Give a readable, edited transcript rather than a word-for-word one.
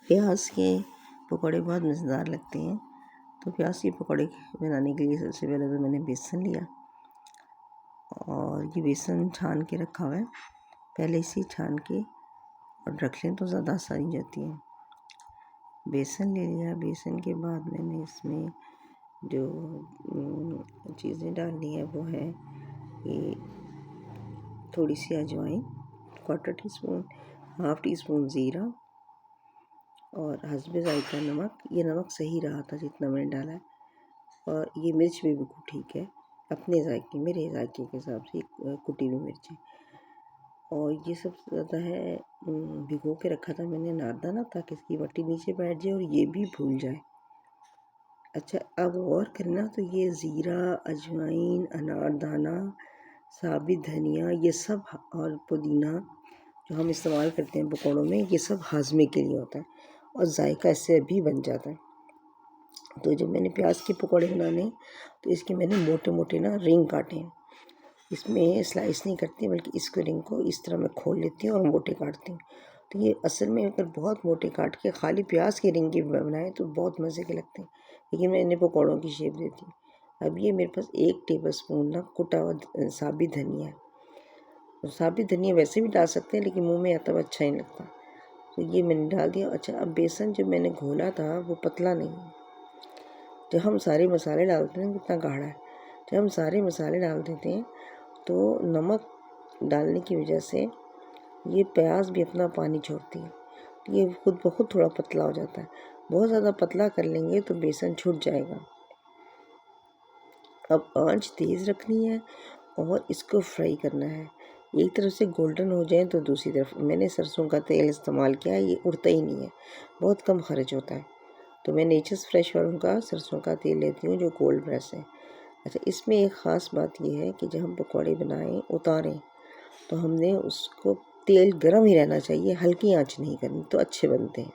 प्याज के पकौड़े बहुत मज़ेदार लगते हैं। तो प्याज के पकौड़े बनाने के लिए सबसे पहले तो मैंने बेसन लिया और ये बेसन छान के रखा हुआ है। पहले इसे छान के और रख लें तो ज़्यादा आसानी जाती है। बेसन ले लिया। बेसन के बाद मैंने इसमें जो चीज़ें डालनी है वो है ये थोड़ी सी अजवाइन, 1/4 टीस्पून, 1/2 टीस्पून ज़ीरा और हस्बे ज़ायक़ा नमक। ये नमक सही रहा था जितना मैंने डाला है। और ये मिर्च भी बिल्कुल ठीक है, अपने जायके मेरे जायके के हिसाब से कुटी हुई मिर्च है। और ये सब ज़्यादा है भिगो के रखा था मैंने अनारदाना, ताकि इसकी वटी नीचे बैठ जाए और ये भी भूल जाए। अच्छा, अब और करना तो ये ज़ीरा, अजवाइन, अनारदाना, साबित धनिया, ये सब और पुदीना जो हम इस्तेमाल करते हैं पकौड़ों में, ये सब हाजमे के लिए होता है और जायका इससे भी बन जाता है। तो जब मैंने प्याज के पकौड़े बनाने तो इसके मैंने मोटे मोटे ना रिंग काटे हैं। इसमें स्लाइस नहीं करती बल्कि इसको रिंग को इस तरह मैं खोल लेती हूँ और मोटे काटती हूँ। तो ये असल में अगर बहुत मोटे काट के खाली प्याज के रिंग के बनाए तो बहुत मज़े के लगते हैं, लेकिन मैं इन्हें पकौड़ों की शेप देती हूँ। अब ये मेरे पास 1 टेबल स्पून ना कुटा हुआ साबित धनिया है। और साबित धनिया वैसे भी डाल सकते हैं लेकिन मुँह में आता हुआ अच्छा नहीं लगता, तो ये मैंने डाल दिया। अच्छा, अब बेसन जो मैंने घोला था वो पतला नहीं है। जब हम सारे मसाले डालते हैं कितना गाढ़ा है। जब हम सारे मसाले डाल देते हैं तो नमक डालने की वजह से ये प्याज भी अपना पानी छोड़ती है, तो ये खुद ब खुद थोड़ा पतला हो जाता है। बहुत ज़्यादा पतला कर लेंगे तो बेसन छूट जाएगा। अब आंच तेज़ रखनी है और इसको फ्राई करना है। एक तरफ से गोल्डन हो जाए तो दूसरी तरफ। मैंने सरसों का तेल इस्तेमाल किया है, ये उड़ता ही नहीं है, बहुत कम खर्च होता है। तो मैं नेचर्स फ्रेश वालों का सरसों का तेल लेती हूँ जो कोल्ड प्रेस है। अच्छा, इसमें एक ख़ास बात ये है कि जब हम पकौड़े बनाएं उतारें तो हमने उसको तेल गर्म ही रहना चाहिए, हल्की आंच नहीं करनी, तो अच्छे बनते हैं।